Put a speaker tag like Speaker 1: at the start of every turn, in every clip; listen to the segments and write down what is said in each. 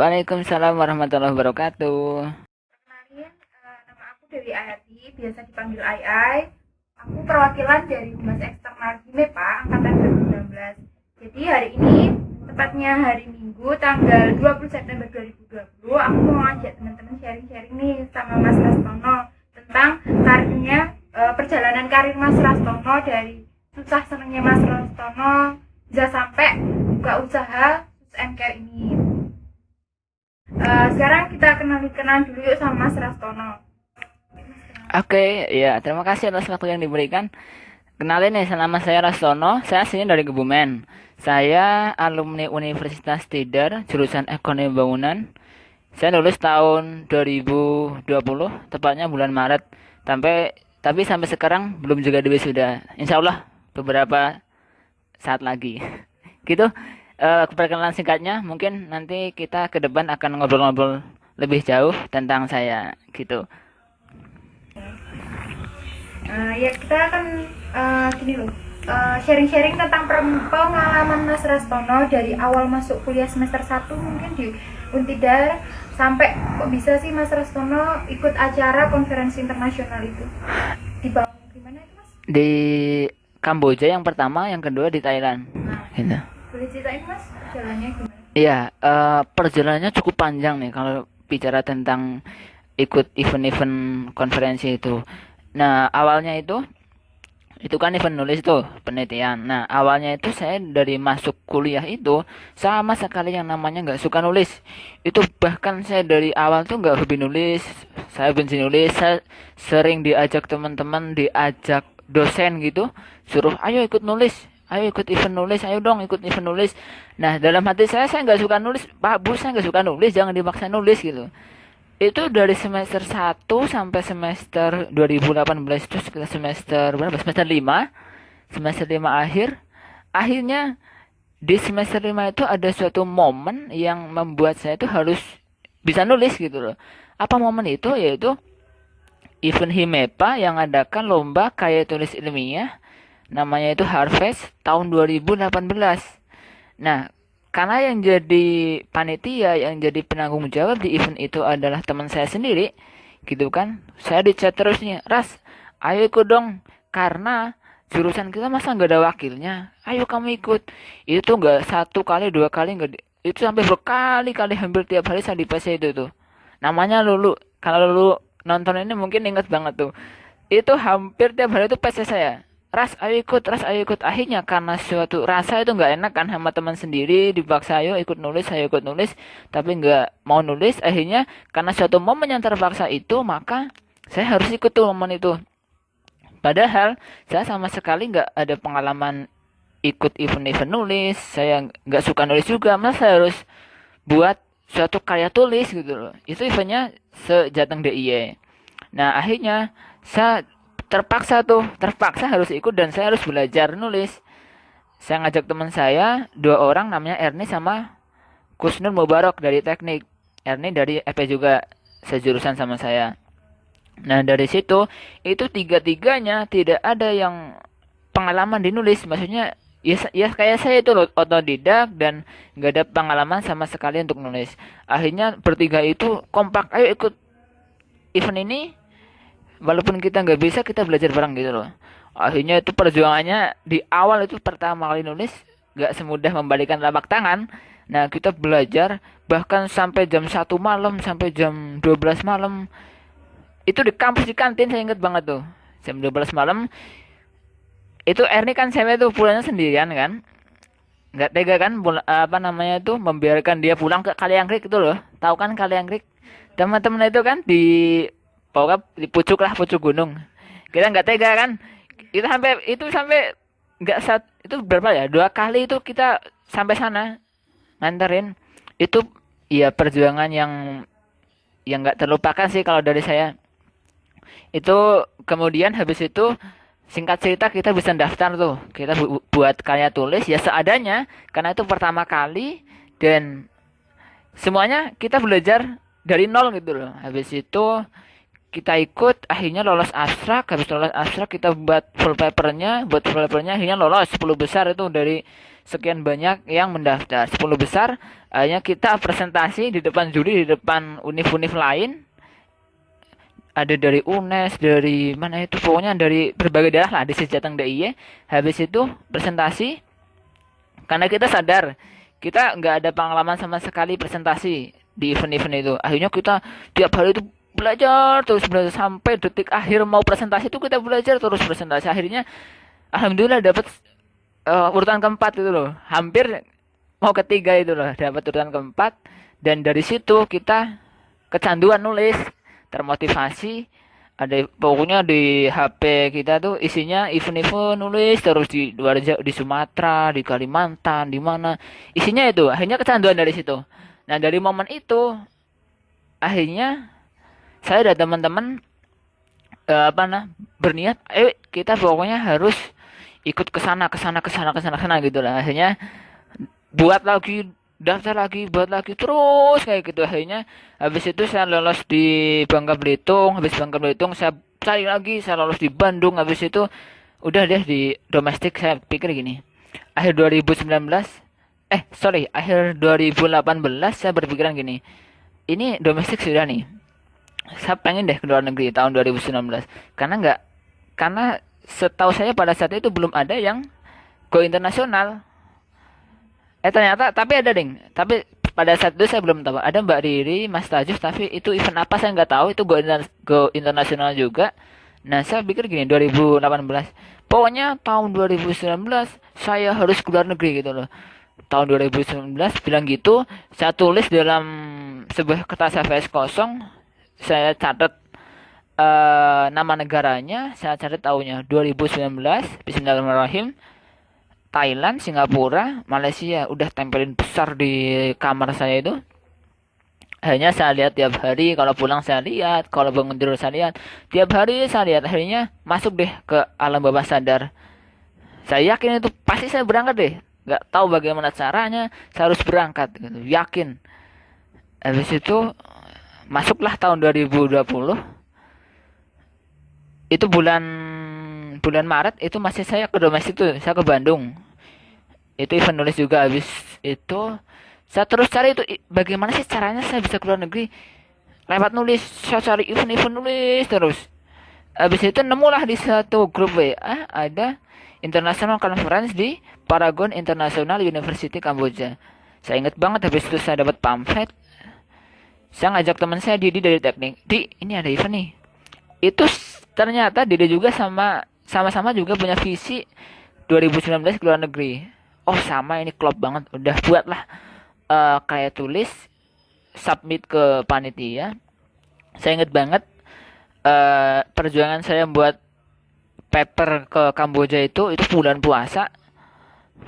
Speaker 1: Waalaikumsalam warahmatullahi wabarakatuh.
Speaker 2: Kenalin, nama aku Dewi Ayati, biasa dipanggil Ai Ai. Aku perwakilan dari Humas Eksternal HIMEPA Angkatan 2019. Jadi hari ini, tepatnya hari Minggu, tanggal 20 September 2020, aku mau ngajak teman-teman sharing-sharing nih sama Mas Rastono tentang perjalanan karir Mas Rastono dari susah senangnya Mas Rastono bisa sampai buka usaha Sus and Care ini. Sekarang kita kenalan dulu yuk sama Mas Rastono.
Speaker 1: Oke, ya terima kasih atas waktu yang diberikan. Kenalin nih, nama saya Rastono. Saya aslinya dari Kebumen. Saya alumni Universitas Tidar, jurusan Ekonomi Bangunan. Saya lulus tahun 2020, tepatnya bulan Maret. Tapi sampai sekarang belum juga diwisuda. Insya Allah beberapa saat lagi. Gitu. Perkenalan singkatnya, mungkin nanti kita ke depan akan ngobrol-ngobrol lebih jauh tentang saya, gitu.
Speaker 2: Ya kita akan gini loh, sharing-sharing tentang pengalaman Mas Rastono dari awal masuk kuliah semester 1 mungkin di Untidar sampai kok bisa sih Mas Rastono ikut acara konferensi internasional itu di gimana itu Mas?
Speaker 1: Di Kamboja yang pertama, yang kedua di Thailand.
Speaker 2: Nah,
Speaker 1: Gitu.
Speaker 2: boleh ceritain Mas jalannya gimana?
Speaker 1: Iya, perjalanannya cukup panjang nih kalau bicara tentang ikut event-event konferensi itu. Nah, awalnya itu kan event nulis tuh, penelitian. Nah, awalnya itu saya dari masuk kuliah itu sama sekali yang namanya nggak suka nulis. Itu bahkan saya dari awal tuh nggak hobi nulis. Saya benci nulis. Saya sering diajak teman-teman, diajak dosen gitu, suruh ayo ikut nulis. Ayo ikut event nulis, ayo dong ikut event nulis. Nah, dalam hati saya nggak suka nulis. Pak Bu, saya nggak suka nulis, jangan dipaksa nulis gitu. Itu dari semester 1 sampai semester 2018 itu sekitar semester berapa? Semester 5. Semester 5 akhirnya di semester 5 itu ada suatu momen yang membuat saya itu harus bisa nulis gitu loh. Apa momen itu? Yaitu event HIMEPA yang adakan lomba karya tulis ilmiah, namanya itu Harvest tahun 2018. Nah, karena yang jadi panitia, yang jadi penanggung jawab di event itu adalah teman saya sendiri, gitu kan. Saya di chat terus nih, Ras, ayo ikut dong. Karena jurusan kita masa nggak ada wakilnya. Ayo kamu ikut. Itu tuh nggak satu kali, dua kali, nggak itu sampai berkali-kali, hampir tiap hari saya di PC itu tuh. Namanya Lulu. Kalau Lulu nonton ini mungkin inget banget tuh. Itu hampir tiap hari itu PC saya. Ras ayo ikut. Akhirnya karena suatu rasa itu nggak enak kan sama teman sendiri, dipaksa ayo ikut nulis, tapi nggak mau nulis. Akhirnya karena suatu momen yang terpaksa itu, maka saya harus ikut tuh momen itu. Padahal saya sama sekali nggak ada pengalaman ikut event-event nulis. Saya nggak suka nulis juga, malah saya harus buat suatu karya tulis gitu loh. Itu eventnya sejateng DIY. Nah, akhirnya saya terpaksa harus ikut dan saya harus belajar nulis. Saya ngajak teman saya, dua orang namanya Erni sama Kusnul Mubarak dari teknik. Erni dari EP juga sejurusan sama saya. Nah, dari situ itu tiga-tiganya tidak ada yang pengalaman di nulis. Maksudnya ya kayak saya itu loh, otodidak dan nggak ada pengalaman sama sekali untuk nulis. Akhirnya bertiga itu kompak, ayo ikut event ini, walaupun kita nggak bisa kita belajar bareng gitu loh. Akhirnya itu perjuangannya di awal itu pertama kali nulis nggak semudah membalikan telapak tangan. Nah, kita belajar bahkan sampai jam 1 malam, sampai jam 12 malam. Itu di kampus, di kantin, saya inget banget tuh. Jam 12 malam itu Erni kan cewek tuh pulangnya sendirian kan. Nggak tega kan apa namanya tuh membiarkan dia pulang ke Kaliangkrik itu loh. Tahu kan Kaliangkrik? Teman-teman itu kan di pokoknya di pucuk lah, pucuk gunung. Kita nggak tega kan, itu sampai nggak saat itu berapa ya, 2 kali itu kita sampai sana nganterin. Itu ya perjuangan yang nggak terlupakan sih kalau dari saya. Itu kemudian habis itu singkat cerita kita bisa daftar tuh, kita buat karya tulis ya seadanya karena itu pertama kali dan semuanya kita belajar dari nol gitu loh. Habis itu kita ikut, akhirnya lolos abstrak. Habis lolos abstrak kita buat full papernya akhirnya lolos 10 besar itu dari sekian banyak yang mendaftar. 10 besar, akhirnya kita presentasi di depan juri, di depan univ-univ lain. Ada dari UNES, dari mana itu, pokoknya dari berbagai daerah lah, di Sejateng DIY. Habis itu presentasi, karena kita sadar kita nggak ada pengalaman sama sekali presentasi di event-event itu. Akhirnya kita tiap hari itu belajar terus, belajar sampai detik akhir mau presentasi itu kita belajar terus presentasi. Akhirnya alhamdulillah dapat urutan keempat itu loh, hampir mau ketiga itu loh, dapat urutan keempat. Dan dari situ kita kecanduan nulis, termotivasi. Ada pokoknya di HP kita tuh isinya event-event nulis terus di luar di Sumatera, di Kalimantan, di mana isinya itu. Akhirnya kecanduan dari situ. Nah, dari momen itu akhirnya saya dan teman-teman berniat, ayo kita pokoknya harus ikut ke sana ke sana ke sana ke sana ke sana gitu lah. Akhirnya buat lagi, daftar lagi, buat lagi terus kayak gitu. Akhirnya habis itu saya lolos di Bangka Belitung. Habis Bangka Belitung saya cari lagi, saya lolos di Bandung. Habis itu udah deh di domestik. Saya pikir gini, akhir 2019 akhir 2018 saya berpikiran gini, ini domestik sudah nih, saya pengen deh ke luar negeri tahun 2019. Karena setahu saya pada saat itu belum ada yang go internasional. Ternyata tapi ada ding. Tapi pada saat itu saya belum tahu. Ada Mbak Riri, Mas Tajus, tapi itu event apa saya nggak tahu. Itu go internasional juga. Nah, saya pikir gini, 2018. Pokoknya tahun 2019 saya harus keluar negeri gitu loh. Tahun 2019 bilang gitu, saya tulis dalam sebuah kertas HVS kosong, saya catat nama negaranya, saya catat tahunnya 2019, Bismillahirrahmanirrahim. Thailand, Singapura, Malaysia, udah tempelin besar di kamar saya itu. Akhirnya saya lihat tiap hari, kalau pulang saya lihat, kalau bangun tidur saya lihat, tiap hari saya lihat. Akhirnya masuk deh ke alam bawah sadar. Saya yakin itu pasti saya berangkat deh. Nggak tahu bagaimana caranya, saya harus berangkat gitu. Yakin. Habis itu masuklah tahun 2020. Itu bulan bulan Maret itu masih saya ke domestik tuh, saya ke Bandung. Itu event nulis juga. Habis itu saya terus cari itu bagaimana sih caranya saya bisa keluar negeri lewat nulis. Saya cari event-event nulis terus. Habis itu nemulah di satu grup WA ada International Conference di Paragon International University Kamboja. Saya ingat banget, habis itu saya dapat pamflet. Saya ngajak teman saya Didi dari teknik. Di, ini ada event nih. Itu ternyata Didi juga sama-sama juga punya visi 2019 ke luar negeri. Oh sama, ini klop banget. Udah buatlah kayak tulis, submit ke panitia. Saya inget banget perjuangan saya buat paper ke Kamboja itu bulan puasa.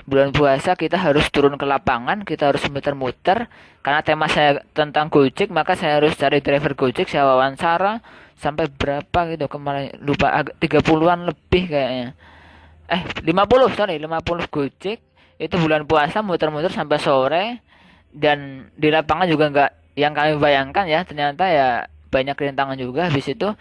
Speaker 1: Bulan puasa kita harus turun ke lapangan, kita harus muter-muter. Karena tema saya tentang Gojek, maka saya harus cari driver Gojek. Saya wawancara sampai berapa gitu kemarin, lupa, agak 30-an lebih kayaknya. 50 Gojek. Itu bulan puasa muter-muter sampai sore. Dan di lapangan juga nggak yang kami bayangkan ya, ternyata ya banyak rintangan juga. Habis itu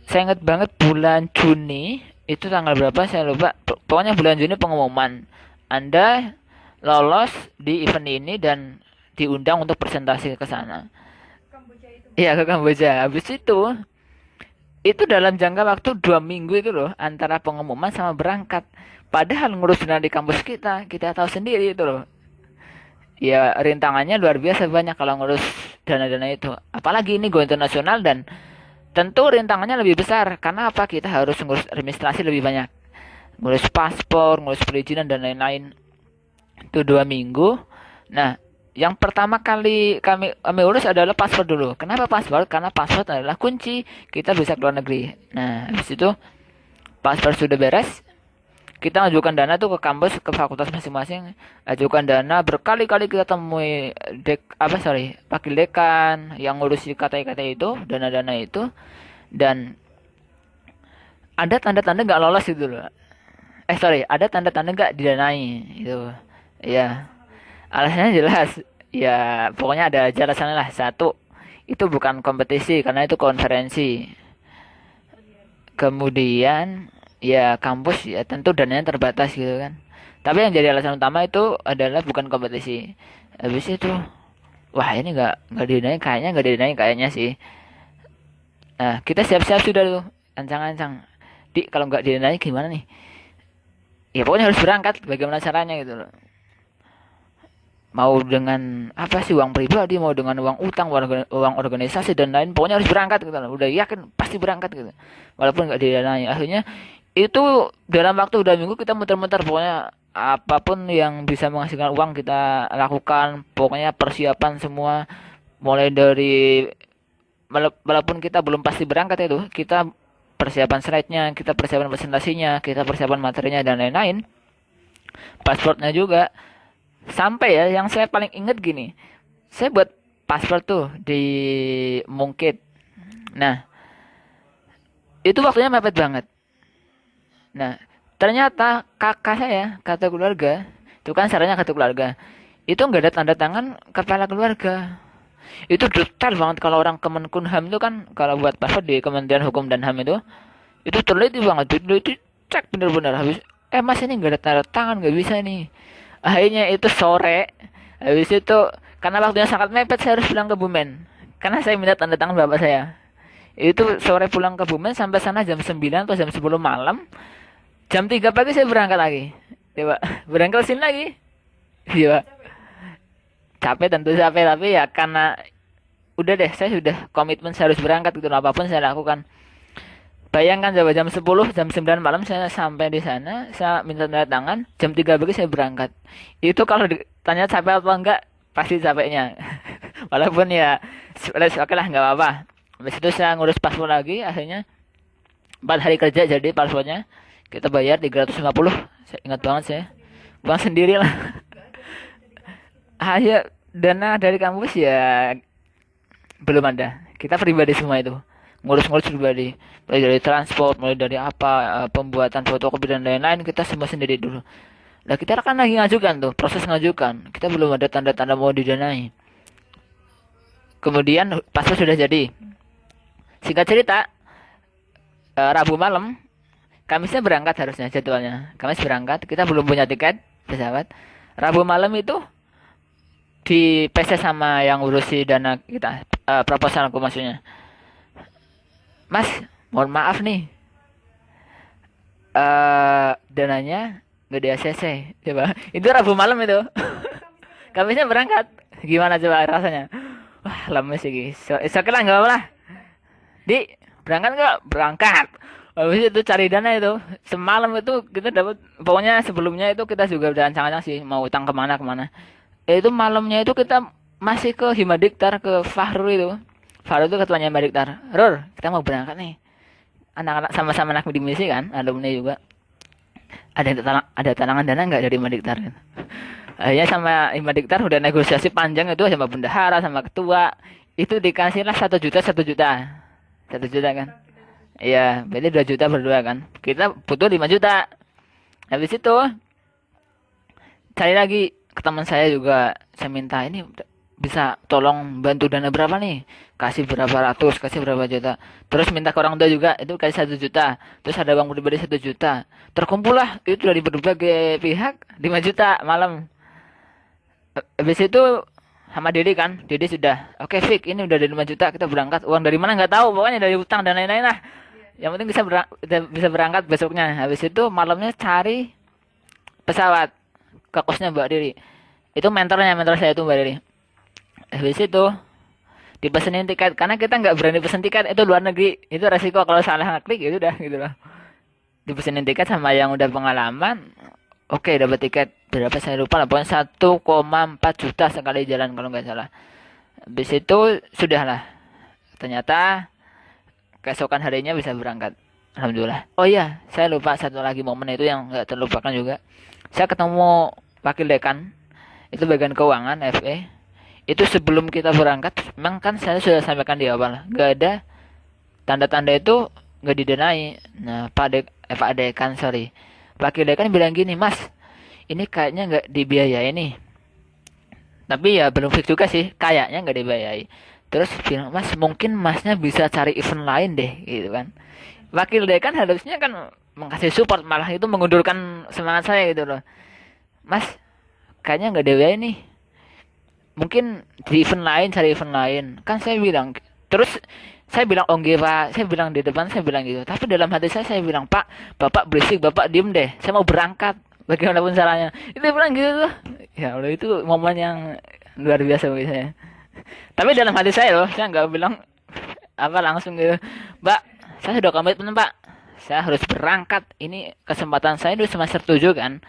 Speaker 1: saya ingat banget bulan Juni, itu tanggal berapa saya lupa. Pokoknya bulan Juni pengumuman Anda lolos di event ini dan diundang untuk presentasi ke sana.
Speaker 2: Kamboja itu.
Speaker 1: Iya, ke Kamboja. Habis itu dalam jangka waktu 2 minggu itu loh, antara pengumuman sama berangkat. Padahal ngurus dana di kampus kita tahu sendiri itu loh. Ya rintangannya luar biasa banyak kalau ngurus dana-dana itu. Apalagi ini go internasional, dan tentu rintangannya lebih besar. Karena apa? Kita harus ngurus administrasi lebih banyak. Ngurus paspor, ngurus perizinan dan lain-lain. Itu 2 minggu. Nah, yang pertama kali kami urus adalah paspor dulu. Kenapa paspor? Karena paspor adalah kunci kita bisa keluar negeri. Nah, habis itu paspor sudah beres, kita ajukan dana tuh ke kampus, ke fakultas masing-masing. Ajukan dana, berkali-kali kita temui wakil dekan yang ngurusi kata-kata itu, dana-dana itu. Dan ada tanda-tanda nggak lolos gitu loh. Ada tanda-tanda nggak didanai itu. Ya, alasannya jelas. Ya, pokoknya ada aja alasannya lah. Satu, Itu bukan kompetisi karena itu konferensi. Kemudian ya kampus ya tentu dananya terbatas gitu kan. Tapi yang jadi alasan utama itu adalah bukan kompetisi. Habis itu, wah ini nggak didanai kayaknya nggak didanai kayaknya sih. Nah kita siap-siap sudah tuh, ancang-ancang. Di kalau nggak didanai gimana nih? Ya pokoknya harus berangkat. Bagaimana caranya gitu loh. Mau dengan apa sih uang pribadi, mau dengan uang utang, uang organisasi dan lain, pokoknya harus berangkat gitu loh. Udah yakin pasti berangkat gitu. Walaupun nggak didanai. Akhirnya itu dalam waktu udah minggu kita muter-muter pokoknya apapun yang bisa menghasilkan uang kita lakukan, pokoknya persiapan semua mulai dari walaupun kita belum pasti berangkat itu kita persiapan slide-nya, kita persiapan presentasinya, kita persiapan materinya dan lain-lain, pasportnya juga. Sampai ya yang saya paling inget gini, saya buat paspor tuh di Mungkit. Nah itu waktunya mepet banget. Nah, ternyata kakak saya, kata keluarga, itu kan sarannya kata keluarga, itu nggak ada tanda tangan kepala keluarga. Itu detail banget kalau orang Kemenkumham itu kan, kalau buat paspor di Kementerian Hukum dan HAM itu teliti banget, teliti cek bener-bener habis. Mas ini nggak ada tanda tangan, nggak bisa nih. Akhirnya itu sore, habis itu karena waktunya sangat mepet saya harus pulang ke Bumen. Karena saya minta tanda tangan bapak saya. Itu sore pulang ke Bumen sampai sana jam 9 atau jam 10 malam. Jam 3 pagi saya berangkat lagi. Coba berangkat sini lagi. Iya. Capek tentu capek tapi ya karena udah deh saya sudah komitmen saya harus berangkat gitu apapun saya lakukan. Bayangkan coba jam 10 jam 9 malam saya sampai di sana, saya minta tanda tangan, jam 3 pagi saya berangkat. Itu kalau ditanya capek apa enggak, pasti capeknya. Walaupun ya oke lah nggak apa-apa. Habis itu saya ngurus paspor lagi, akhirnya 4 hari kerja jadi paspornya. Kita bayar 350, saya ingat banget saya. Uang sendiri lah. Akhirnya dana dari kampus ya belum ada. Kita pribadi semua itu. Ngurus-ngurus pribadi. Mulai dari transport, mulai dari apa, pembuatan fotokopi dan lain-lain, kita semua sendiri dulu. Nah, kita akan lagi ngajukan tuh, proses ngajukan. Kita belum ada tanda-tanda mau didanai. Kemudian paspor sudah jadi. Singkat cerita, Rabu malam, Kamisnya berangkat harusnya jadwalnya. Kamis berangkat, kita belum punya tiket pesawat. Rabu malam itu di PC sama yang urusi dana kita, proposalku maksudnya. Mas, mohon maaf nih, dananya nggak di ACC. Coba, itu Rabu malam itu. Kamisnya berangkat. Gimana coba rasanya? Wah, lemes sih. Oke lah, nggak apa-apa lah. Di, berangkat nggak? Berangkat. Habis itu cari dana itu. Semalam itu kita dapat, pokoknya sebelumnya itu kita juga udah ancang-ancang sih mau utang kemana kemana. Itu malamnya itu kita masih ke Himadiktar ke Fahru itu. Fahru itu ketuanya Himadiktar. Rur, kita mau berangkat nih. Anak-anak sama-sama anak di misi kan, alumni juga. Ada talangan dana nggak dari Himadiktar? Gitu. Akhirnya sama Himadiktar udah negosiasi panjang itu sama bendahara sama ketua. Itu dikasihlah 1 juta 1 juta. 1 juta kan? Iya, berarti 2 juta berdua kan. Kita butuh 5 juta. Habis itu cari lagi ke teman saya juga. Saya minta ini bisa tolong bantu dana berapa nih? Kasih berapa ratus, kasih berapa juta. Terus minta ke orang tua juga, itu kasih 1 juta. Terus ada uang pribadi 1 juta. Terkumpul lah, itu dari berbagai pihak 5 juta malam. Habis itu sama Dede kan, Dede sudah, oke Fik, ini udah ada 5 juta, kita berangkat. Uang dari mana nggak tahu, pokoknya dari utang dan lain-lain lah. Yang penting bisa berangkat besoknya. Habis itu malamnya cari pesawat ke kosnya Mbak Diri. Itu mentor saya itu Mbak Diri. Habis itu dipesenin tiket karena kita nggak berani pesen tiket itu luar negeri. Itu resiko kalau salah ngeklik ya udah gitu loh. Dipesenin tiket sama yang udah pengalaman. Oke, dapat tiket berapa saya lupa lah. Pokoknya 1,4 juta sekali jalan kalau nggak salah. Habis itu sudahlah. Ternyata keesokan harinya bisa berangkat. Alhamdulillah. Oh iya, saya lupa satu lagi momen itu yang nggak terlupakan juga. Saya ketemu wakil dekan, itu bagian keuangan FE. Itu sebelum kita berangkat, memang kan saya sudah sampaikan di awal, nggak ada tanda-tanda itu nggak didanai. Nah, Pak Dekan, sorry, wakil dekan bilang gini, Mas, ini kayaknya nggak dibiayai nih. Tapi ya belum fix juga sih, kayaknya nggak dibiayai. Terus bilang, Mas mungkin masnya bisa cari event lain deh gitu kan. Wakil dekan harusnya kan mengasih support, malah itu mengundurkan semangat saya gitu loh. Mas kayaknya nggak DWI nih, mungkin di event lain, cari event lain kan, saya bilang. Terus saya bilang oh nggih pak, saya bilang di depan, saya bilang gitu, tapi dalam hati saya bilang, Pak bapak berisik, bapak diem deh, saya mau berangkat bagaimanapun caranya. Itu dia bilang gitu. Ya Allah, itu momen yang luar biasa bagi saya. Tapi dalam hati saya loh, saya nggak bilang apa langsung gitu, Mbak saya sudah komitmen Pak, saya harus berangkat, ini kesempatan saya di semester 7 kan,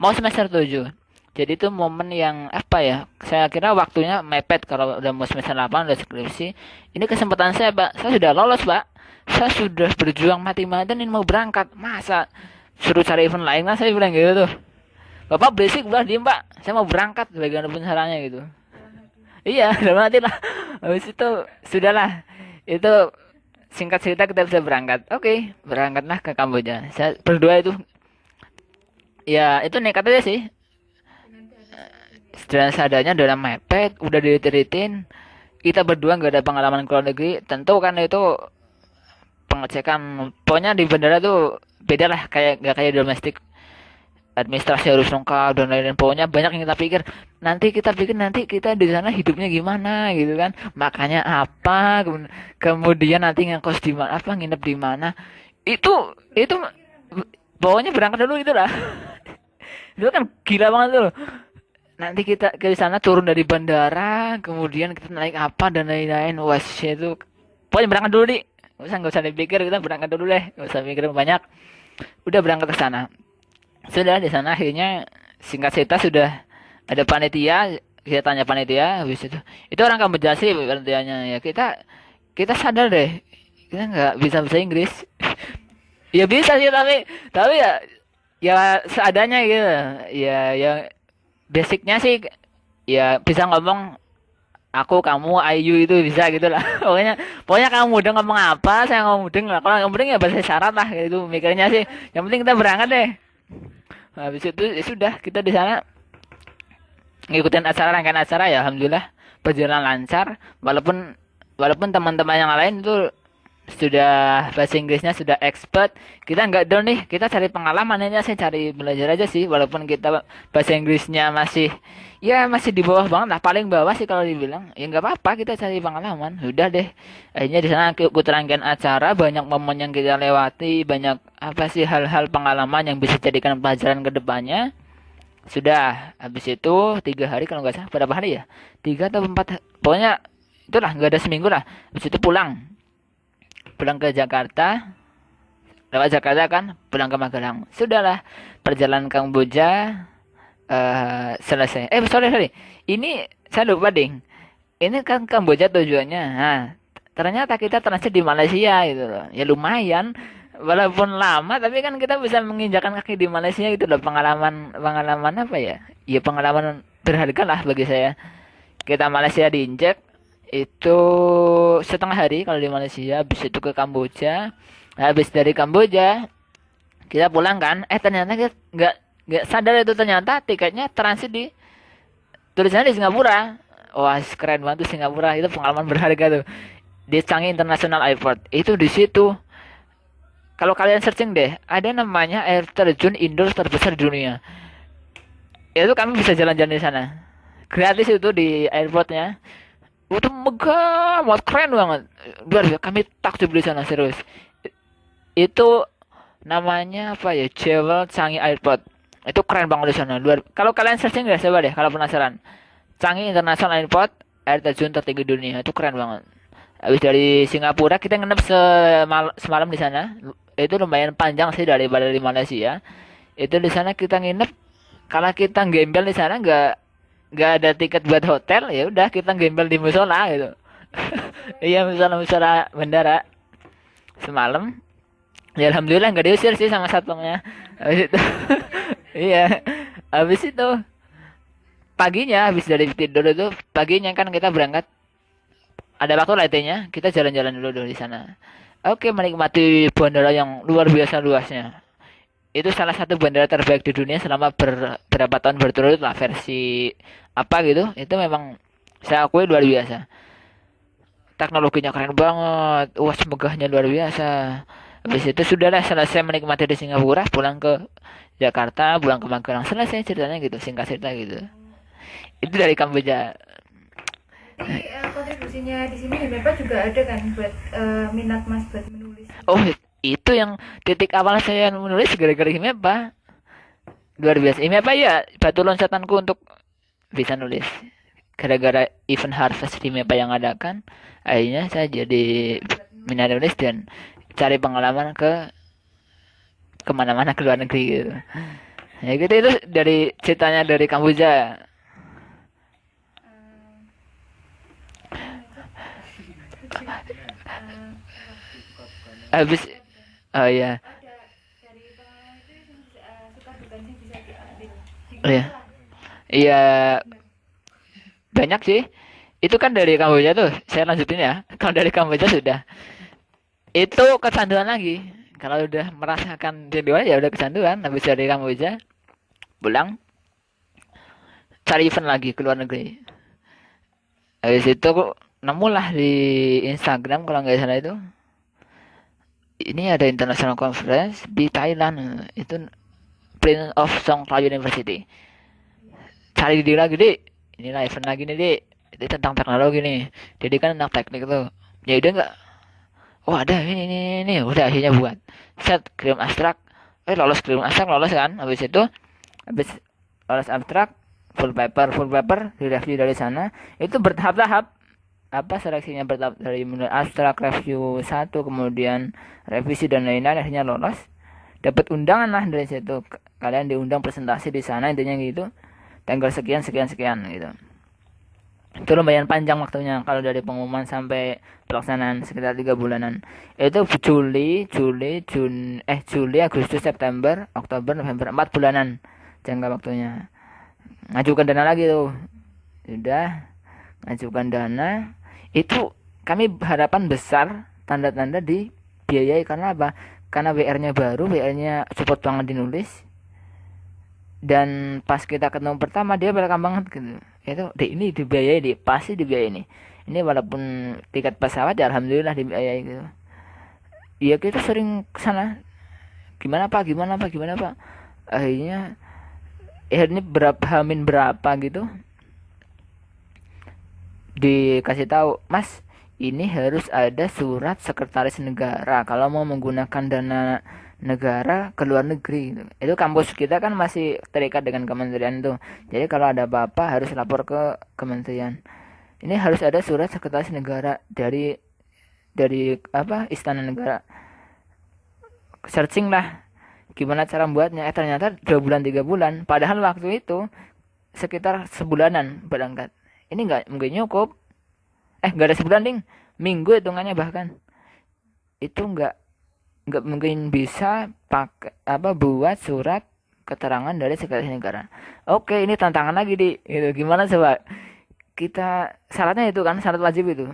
Speaker 1: mau semester 7. Jadi itu momen yang apa ya, saya kira waktunya mepet kalau udah mau semester 8 udah skripsi. Ini kesempatan saya Pak, saya sudah lolos Pak, saya sudah berjuang mati-matian ini mau berangkat, masa suruh cari event lain kan, saya bilang gitu tuh. Bapak berisik udah diem Pak, saya mau berangkat bagaimanapun caranya gitu. Iya dalam hati lah. Habis itu sudahlah, itu singkat cerita kita bisa berangkat. Oke, berangkatlah ke Kamboja, saya berdua itu. Ya itu nekat aja sih, dan seadanya dalam mepet udah ditiritin. Kita berdua nggak ada pengalaman ke luar negeri, tentu kan itu pengecekan pokoknya di bandara tuh beda lah, kayak nggak kayak domestik, administrasi harus lengkap dan lain-lain. Pokoknya banyak yang kita pikir nanti kita di sana hidupnya gimana gitu kan, makanya apa, kemudian nanti ngekos di mana, apa nginep di mana, itu pokoknya berangkat dulu gitu lah. Itu kan gila banget tuh. Nanti kita ke sana turun dari bandara, kemudian kita naik apa dan lain-lain. Wah, itu pokoknya berangkat dulu di. Nggak usah dipikir, kita berangkat dulu deh. Nggak usah mikir banyak. Udah berangkat ke sana. Sudah di sana akhirnya singkat cerita sudah ada panitia. Kita tanya panitia, habis itu orang kamu jelasin panitianya ya, kita sadar deh kita nggak bisa bahasa Inggris. Ya bisa sih, tapi ya seadanya gitu. Ya basicnya sih ya bisa ngomong aku kamu ayu itu bisa gitu lah. Pokoknya kamu udah ngomong apa saya ngomong mudeng lah, kalau ngomong ya bahasa isyarat lah gitu mikirnya sih. Yang penting kita berangkat deh. Habis itu ya sudah, kita di sana ngikutin acara, rangkaian acara, ya alhamdulillah berjalan lancar, walaupun walaupun teman-teman yang lain itu sudah bahasa Inggrisnya sudah expert. Kita nggak down nih, kita cari pengalaman aja sih, cari belajar aja sih, walaupun kita bahasa Inggrisnya masih ya masih di bawah banget lah, paling bawah sih kalau dibilang, ya nggak apa-apa, kita cari pengalaman. Udah deh, akhirnya di sana ikut rangkaian acara, banyak momen yang kita lewati, banyak apa sih hal-hal pengalaman yang bisa jadikan pelajaran ke depannya. Sudah habis itu 3 hari kalau nggak salah, berapa hari ya, 3 atau 4, pokoknya itulah nggak ada seminggu lah. Habis itu pulang pulang ke Jakarta, lewat Jakarta kan, pulang ke Magelang. Sudahlah, perjalanan Kamboja selesai. Sorry, ini saya lupa ding, ini kan Kamboja tujuannya. Nah, ternyata kita transit di Malaysia gitu loh, ya lumayan, walaupun lama tapi kan kita bisa menginjakan kaki di Malaysia gitu loh. Pengalaman pengalaman apa ya, ya pengalaman berharga lah bagi saya. Kita Malaysia diinjak itu setengah hari kalau di Malaysia, habis itu ke Kamboja. Habis dari Kamboja kita pulang kan, ternyata kita nggak sadar itu ternyata tiketnya transit di, tulisannya di Singapura. Wah keren banget tuh Singapura, itu pengalaman berharga tuh, di Changi International Airport. Itu di situ kalau kalian searching deh, ada namanya air terjun indoor terbesar di dunia. Itu kami bisa jalan-jalan di sana gratis itu di airportnya. Itu megah banget, keren banget, luar biasa. Kami takjub di sana serius. Itu namanya apa ya, Jewel Changi Airport. Itu keren banget di sana, luar. Kalau kalian searching deh, coba deh kalau penasaran. Changi International Airport, air terjun tertinggi dunia, itu keren banget. Habis dari Singapura kita nginep semalam di sana. Itu lumayan panjang sih daripada di Malaysia. Itu di sana kita nginep, karena kita gembel di sana, nggak ada tiket buat hotel, ya udah kita gembel di musola gitu. Iya, musola bandara semalam. Ya alhamdulillah nggak diusir sih sama satpamnya. Habis itu iya, habis itu paginya, habis dari tidur itu paginya kan kita berangkat, ada waktu latenya, kita jalan-jalan dulu di sana. Oke, menikmati bandara yang luar biasa luasnya. Itu salah satu bandara terbaik di dunia selama berapa tahun berturut lah, versi apa gitu. Itu memang saya akui luar biasa. teknologinya keren banget, wah megahnya luar biasa. Habis itu sudahlah, selesai menikmati di Singapura, pulang ke Jakarta, pulang ke Magelang, selesai ceritanya gitu, singkat cerita gitu. Itu dari Kamboja.
Speaker 2: Berarti kontribusinya di sini Bapak juga ada kan buat minat Mas buat menulis.
Speaker 1: Oh, itu yang titik awal saya menulis gara-gara Himepa. Luar biasa. Himepa ya batu loncatanku untuk bisa nulis. Gara-gara event Harvest Himepa yang adakan, akhirnya saya jadi minat nulis dan cari pengalaman ke kemana-mana ke luar negeri gitu. Ya gitu, itu dari ceritanya dari Kamboja. Habis, oh ya,
Speaker 2: Ada dari pengalaman itu yang suka dukanya bisa diambil.
Speaker 1: oh ya, iya banyak sih. Itu kan dari Kamboja tuh. Saya lanjutin ya. Kalau dari Kamboja sudah. Itu kecanduan lagi. Kalau udah merasakan kecanduan ya udah kecanduan. Habis dari Kamboja pulang cari event lagi ke luar negeri. Habis itu nemulah di Instagram kalau nggak salah itu. Ini ada international conference di Thailand. Itu Prince of Songkhla University. Cari diri lagi, Dik. Inilah event lagi nih, Dik. Itu tentang teknologi nih. Jadi kan tentang teknik tuh. Ya udah nggak. Oh ada ini. Udah akhirnya buat. Set kirim abstrak. Lolos kirim abstrak, lolos kan. Habis lolos abstrak, full paper di review dari sana. Itu bertahap-tahap. Apa seleksinya bertahap dari mulai abstrak review satu, kemudian revisi dan lain-lain, akhirnya lolos. Dapat undangan lah dari situ. Kalian diundang presentasi di sana, intinya gitu. Tanggal sekian sekian sekian gitu. Itu lumayan panjang waktunya kalau dari pengumuman sampai pelaksanaan sekitar 3 bulanan. Itu Juli, Agustus, September, Oktober, November, 4 bulanan jangka waktunya. Ngajukan dana lagi tuh. Sudah ngajukan dana. Itu kami harapan besar, tanda-tanda dibiayai karena apa? Karena WR-nya baru, WR-nya support banget dinulis. Dan pas kita ketemu pertama dia welcome banget gitu. Itu ini dibiayai, pasti dibiayai nih. Ini walaupun tiket pesawat ya alhamdulillah dibiayai gitu. Iya kita sering kesana. Gimana pak. Akhirnya ini berapa gitu dikasih tahu, Mas, ini harus ada surat sekretaris negara kalau mau menggunakan dana negara ke luar negeri gitu. Itu kampus kita kan masih terikat dengan kementerian tuh. Jadi kalau ada apa-apa harus lapor ke kementerian. Ini harus ada surat sekretaris negara dari apa istana negara. Searching lah gimana cara membuatnya. Ternyata 2 bulan 3 bulan. Padahal waktu itu sekitar sebulanan berangkat. Ini nggak mungkin cukup. Nggak ada sebulan ding. Minggu hitungannya bahkan. Itu nggak mungkin bisa pakai buat surat keterangan dari sekretaris negara. Oke, ini tantangan lagi di itu gimana coba kita syaratnya itu kan syarat wajib itu.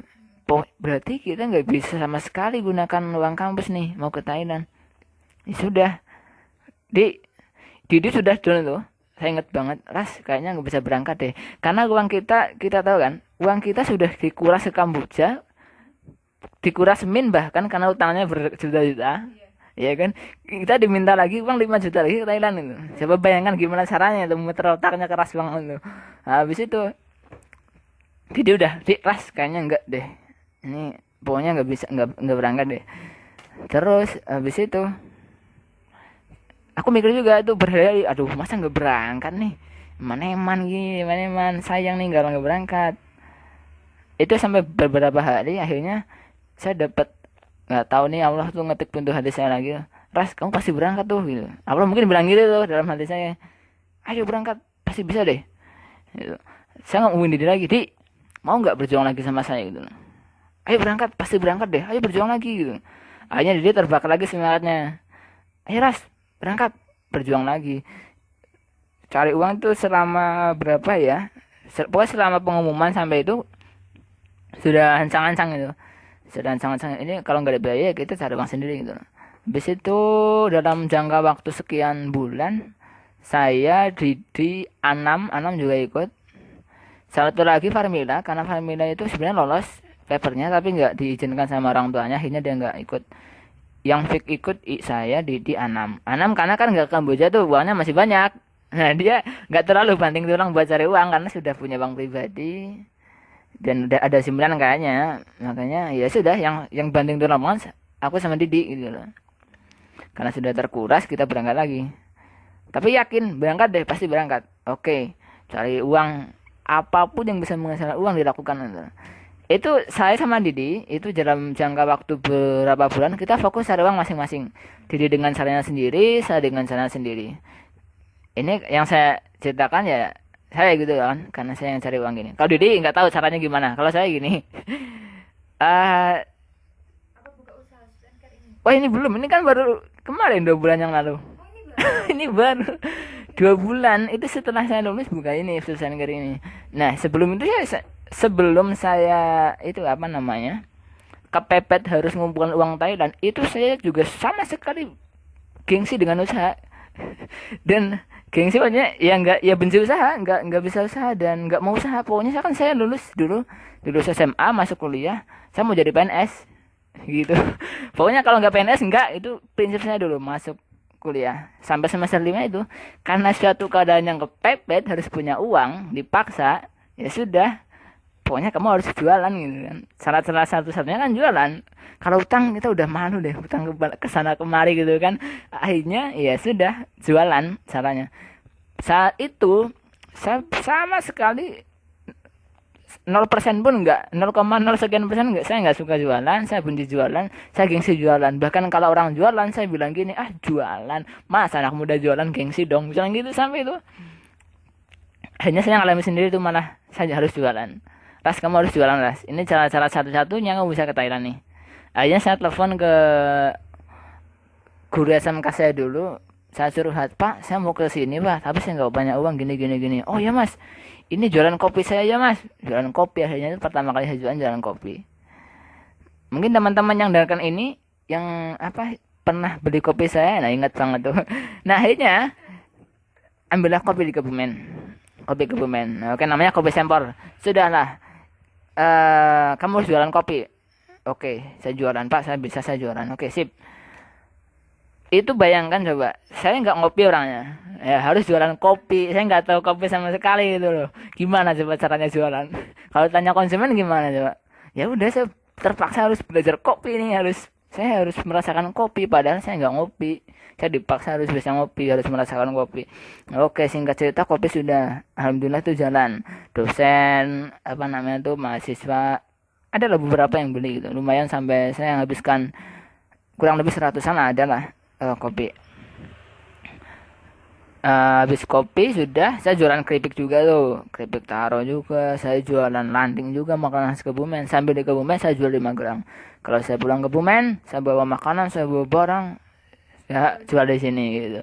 Speaker 1: Berarti kita nggak bisa sama sekali gunakan uang kampus nih mau ke Thailand. Ya sudah, Didi sudah dulu tuh. Saya inget banget, Ras kayaknya nggak bisa berangkat deh. Karena uang kita tahu kan, uang kita sudah dikuras ke Kamboja, dikuras min bahkan karena utangnya berjuta-juta. Ya kan, kita diminta lagi uang 5 juta lagi ke Thailand itu. Coba bayangkan gimana caranya itu, muter otaknya keras banget itu. Habis itu, Didi udah, Ras kayaknya enggak deh. Ini pokoknya nggak bisa, nggak berangkat deh. Terus habis itu aku mikir juga tuh berhari, aduh masa nggak berangkat nih, mana sayang nih kalau nggak berangkat. Itu sampai beberapa hari akhirnya saya dapat, nggak tahu nih Allah tuh ngetik pintu hati saya lagi, Ras kamu pasti berangkat tuh gitu. Allah mungkin bilang gitu tuh dalam hati saya, ayo berangkat pasti bisa deh gitu. Saya ngomongin diri lagi, Di mau nggak berjuang lagi sama saya gitu. Ayo berangkat, pasti berangkat deh, ayo berjuang lagi gitu. Akhirnya dia terbakar lagi semangatnya, ayo Ras berangkat, berjuang lagi. Cari uang itu selama berapa ya, pokoknya selama pengumuman sampai itu sudah hancang-hancang itu, ini kalau nggak ada biaya kita cari uang sendiri gitu. Habis itu dalam jangka waktu sekian bulan saya di Anam juga ikut. Satu lagi Farmila, karena Farmila itu sebenarnya lolos papernya tapi nggak diizinkan sama orang tuanya, akhirnya dia nggak ikut. Yang fake ikut saya di Anam. Anam karena kan nggak ke Kamboja tuh uangnya masih banyak. Nah dia nggak terlalu banting tulang buat cari uang karena sudah punya bank pribadi dan udah ada simpanan kayaknya. Makanya ya sudah yang banting tulang banget aku sama Didi gitu loh. Karena sudah terkuras kita berangkat lagi. Tapi yakin berangkat deh, pasti berangkat. Oke, cari uang, apapun yang bisa menghasilkan uang dilakukan. Itu saya sama Didi itu dalam jangka waktu berapa bulan kita fokus cari uang masing-masing. Didi dengan caranya sendiri, saya dengan caranya sendiri. Ini yang saya ceritakan ya saya gitu kan, karena saya yang cari uang gini. Kalau Didi nggak tahu caranya gimana. Kalau saya gini, ah
Speaker 2: Apa buka usaha skincare ini?
Speaker 1: wah ini belum, ini kan baru kemarin 2 bulan yang lalu.
Speaker 2: Oh ini baru.
Speaker 1: Ini baru 2 bulan itu setelah saya lulus buka ini Futsal ini. Nah sebelum itu ya sebelum saya itu apa namanya kepepet harus ngumpulkan uang Thailand itu saya juga sama sekali gengsi dengan usaha dan gengsi maksudnya ya nggak ya benci usaha nggak bisa usaha dan nggak mau usaha pokoknya saya kan saya lulus SMA masuk kuliah saya mau jadi PNS gitu pokoknya kalau nggak PNS nggak itu prinsip saya dulu masuk kuliah sampai semester 5 itu karena suatu keadaan yang kepepet harus punya uang dipaksa ya sudah pokoknya kamu harus jualan gitu kan salah satu-satunya kan jualan kalau utang kita udah malu deh utang ke sana kemari gitu kan akhirnya ya sudah jualan caranya saat itu saya sama sekali 0% pun enggak 0,0 sekian persen enggak saya enggak suka jualan saya benci jualan saya gengsi jualan bahkan kalau orang jualan saya bilang gini jualan masa anak muda jualan gengsi dong bilang gitu sampai itu hanya saya ngalami sendiri itu malah saya harus jualan Ras kamu harus jualan Ras ini cara-cara satu-satunya kamu bisa ke Thailand nih akhirnya saya telepon ke guru SMK saya dulu saya suruh Pak saya mau ke sini Pak tapi saya nggak banyak uang gini oh ya Mas ini jualan kopi saya ya Mas jualan kopi akhirnya itu pertama kali saya jualan kopi mungkin teman-teman yang dengarkan ini yang apa pernah beli kopi saya nah ingat banget tuh nah akhirnya ambillah kopi di Kebumen nah, oke namanya kopi sempor sudahlah kamu harus jualan kopi oke saya jualan Pak saya jualan oke sip itu bayangkan coba saya nggak ngopi orangnya ya harus jualan kopi saya nggak tahu kopi sama sekali gitu loh gimana coba caranya jualan kalau tanya konsumen gimana coba ya udah saya terpaksa harus belajar kopi ini saya harus merasakan kopi padahal saya nggak ngopi saya dipaksa harus bisa ngopi harus merasakan kopi oke singkat cerita kopi sudah alhamdulillah tuh jalan dosen apa namanya tuh mahasiswa ada lah beberapa yang beli gitu lumayan sampai saya habiskan kurang lebih 100-an ada lah kopi habis kopi sudah saya jualan keripik juga tuh keripik taro juga saya jualan landing juga makanan khas Kebumen sambil di Kebumen saya jual di Magelang kalau saya pulang ke Kebumen saya bawa makanan saya bawa barang ya jual di sini gitu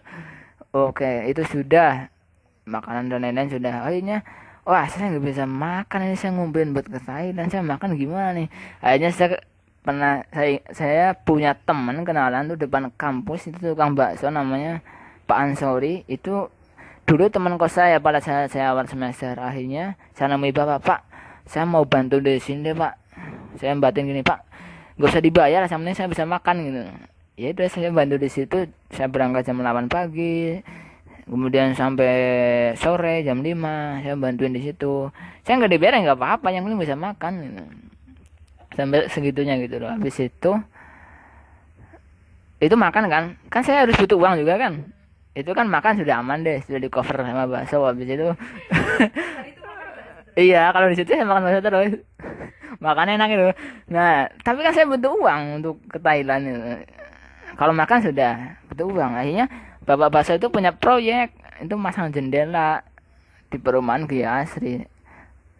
Speaker 1: oke itu sudah makanan dan lain-lain sudah akhirnya wah saya nggak bisa makan ini saya ngumpulin buat ke Thailand saya makan gimana nih akhirnya saya punya teman kenalan tuh depan kampus itu tukang bakso namanya Pak Ansori itu dulu teman kos saya pada saya awal semester akhirnya saya nemui Pak saya mau bantu di sini deh Pak saya batin gini Pak gak usah dibayar yang penting saya bisa makan gitu ya udah saya bantu di situ saya berangkat jam 8 pagi kemudian sampai sore jam 5 saya bantuin di situ saya nggak dibayar nggak apa-apa yang penting bisa makan gitu sampai segitunya gitu loh habis itu makan kan saya harus butuh uang juga kan itu kan makan sudah aman deh sudah di cover sama bakso habis itu
Speaker 2: Hari itu makan bakso.
Speaker 1: iya kalau di situ saya makan bakso terus makan enak itu nah tapi kan saya butuh uang untuk ke Thailand itu. Kalau makan sudah butuh uang akhirnya bapak bakso itu punya proyek itu masang jendela di perumahan Gria Asri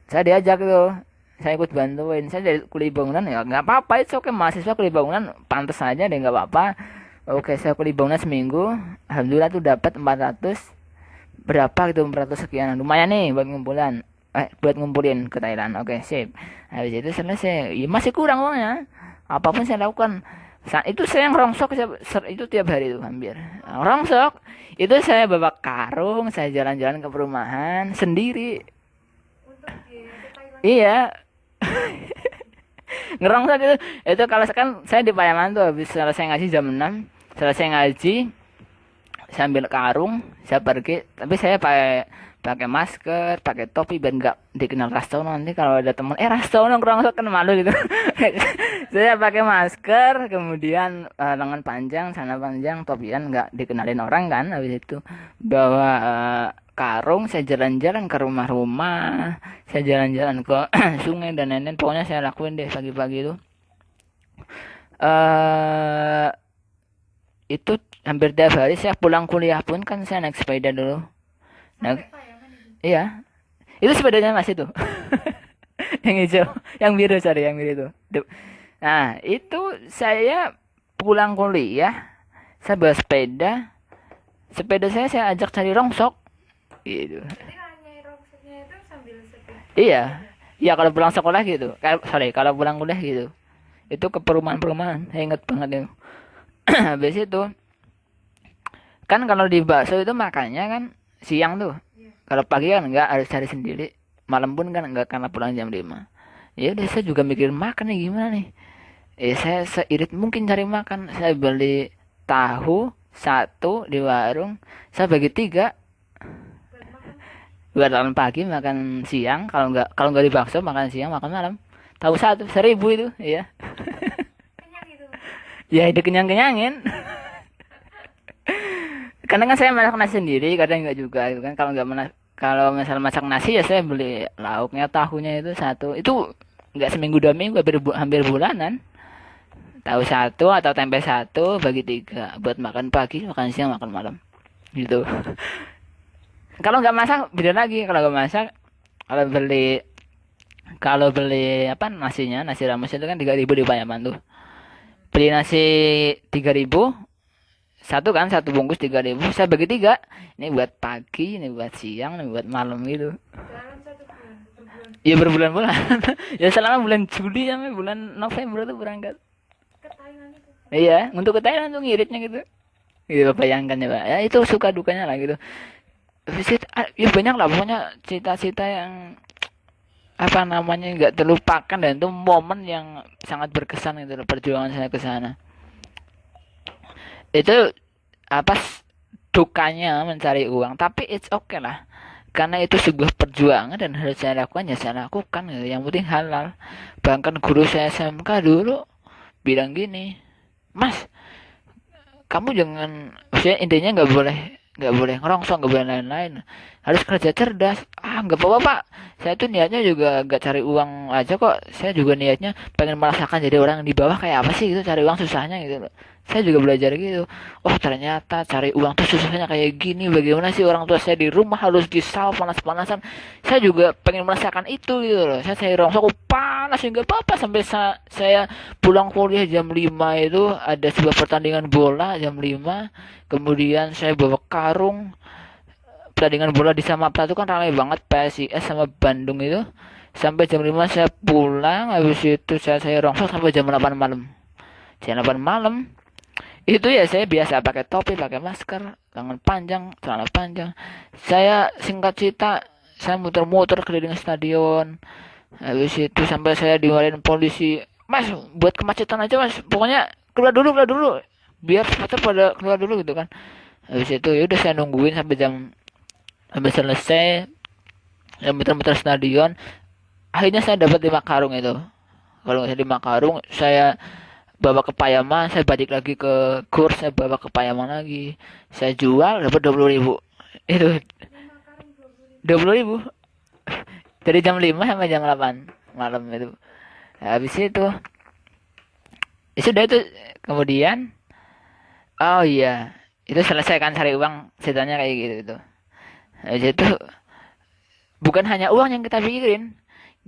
Speaker 1: saya diajak tuh saya ikut bantuin saya dari kuli bangunan ya nggak apa-apa itu oke mahasiswa kuli bangunan pantas aja deh nggak apa-apa oke saya kuli bangunan seminggu alhamdulillah tuh dapat 400 berapa gitu 400 sekian lumayan nih buat ngumpulin ke Thailand oke sip habis itu selesai ya, masih kurang uangnya apapun saya lakukan saat itu saya yang rongsok itu tiap hari itu hampir rongsok itu saya bawa karung saya jalan-jalan ke perumahan sendiri
Speaker 2: Untuk di Thailand.
Speaker 1: iya Ngerongsok itu kalau kan saya di Payaman tuh habis selesai ngaji jam 6, selesai ngaji sambil karung saya pergi, tapi saya pakai pakai masker, pakai topi biar nggak dikenal Rastono. Nanti kalau ada teman Rastono ngerongsok kan malu gitu. Saya pakai masker, kemudian lengan panjang, celana panjang, topian, nggak dikenalin orang kan. Habis itu bawa karung, saya jalan-jalan ke rumah-rumah, saya jalan-jalan ke sungai dan lain-lain. Pokoknya saya lakuin deh pagi-pagi itu. eh itu hampir tiap hari saya pulang kuliah pun kan saya naik sepeda dulu. Nah,
Speaker 2: Sampai Payaman itu.
Speaker 1: iya. Itu sepedanya Mas itu. Yang hijau, yang biru sorry, yang biru itu. Nah, itu saya pulang kuliah, saya bawa sepeda. Sepeda saya ajak cari rongsok. Gitu.
Speaker 2: Berarti hanya rongsoknya itu sambil sepeda.
Speaker 1: Iya. Iya kalau pulang sekolah gitu. Sorry, kalau pulang kuliah gitu. Itu ke perumahan-perumahan. Saya inget banget itu. Habis itu kan kalau di bakso itu makannya kan siang tuh.
Speaker 2: Iya.
Speaker 1: Kalau pagi kan enggak, harus cari sendiri. Malam pun kan enggak karena pulang jam 5. Ya udah saya juga mikir makan nih gimana nih. Saya seirit mungkin cari makan. Saya beli tahu satu di warung. Saya bagi tiga.
Speaker 2: Buat makan
Speaker 1: Buat makan pagi, makan siang. Kalau nggak di bakso, makan siang, makan malam. Tahu satu, 1.000 itu. Iya.
Speaker 2: kenyang itu.
Speaker 1: Ya itu kenyang-kenyangin. Kadang kan saya masak nasi sendiri, kadang enggak juga gitu kan. Kalau misal masak nasi ya saya beli lauknya, tahunya itu satu. Itu enggak seminggu 2 minggu, hampir bulanan. Tahu satu atau tempe satu bagi tiga buat makan pagi, makan siang, makan malam. Gitu. Kalau nggak masak beda lagi. Kalau nggak masak, kalau beli kalau beli apa nasinya, nasi rames itu kan 3.000 di Payaman tuh. Beli nasi 3.000, satu kan, satu bungkus 3.000, saya bagi tiga. Ini buat pagi, ini buat siang, ini buat malam gitu.
Speaker 2: Dalam 1 bulan, berbulan.
Speaker 1: Ya berbulan-bulan. Ya selama bulan Juli sampai bulan November tuh berangkat.
Speaker 2: Ke Thailand itu.
Speaker 1: Iya, untuk ke Thailand tuh ngiritnya gitu. Gitu bayangkan ya Pak. Ya itu suka dukanya lah gitu. Ya banyak lah pokoknya cita-cita yang apa namanya nggak terlupakan, dan itu momen yang sangat berkesan gitu loh, perjuangan saya ke sana. Itu apa dukanya mencari uang, tapi it's okay lah, karena itu sebuah perjuangan dan harus saya lakukan, ya saya lakukan gitu. Yang penting halal. Bahkan guru saya SMK dulu bilang gini, Mas, kamu jangan, maksudnya intinya nggak boleh ngerongsok, nggak boleh lain-lain, harus kerja cerdas. Nggak apa-apa Pak, saya tuh niatnya juga nggak cari uang aja kok, saya juga niatnya pengen merasakan jadi orang di bawah kayak apa sih gitu, cari uang susahnya gitu loh. Saya juga belajar gitu. Oh ternyata cari uang tuh susahnya kayak gini. Bagaimana sih orang tua saya di rumah harus disal panas-panasan. Saya juga pengen merasakan itu gitu loh. Saya cari rongsok panas nggak apa-apa, sampai saya pulang kuliah jam 5 itu ada sebuah pertandingan bola jam 5. Kemudian saya bawa karung, pertandingan bola di Samapta itu kan ramai banget, PSIS sama Bandung itu. Sampai jam 5 saya pulang, habis itu saya rongsok sampai jam 8 malam. Jam 8 malam itu ya saya biasa pakai topi, pakai masker, lengan panjang, celana panjang. Saya singkat cerita, saya muter-muter keliling stadion. Habis itu sampai saya dimarahin polisi. Mas, buat kemacetan aja Mas. Pokoknya keluar dulu. Biar supporter pada keluar dulu gitu kan. Habis itu ya udah saya nungguin sampai selesai. Saya muter-muter stadion. Akhirnya saya dapat 5 karung itu. Kalau nggak salah 5 karung, saya bawa ke Payaman, saya balik lagi ke kurs, saya bawa ke Payaman lagi. Saya jual dapat 20.000. Itu
Speaker 2: 5 karung 20.000.
Speaker 1: 20.000 dari jam 5 sampai jam 8 malam itu. Habis itu ya sudah itu, kemudian oh iya, itu selesai kan cari uang, ceritanya kayak gitu itu. Habis itu bukan hanya uang yang kita pikirin.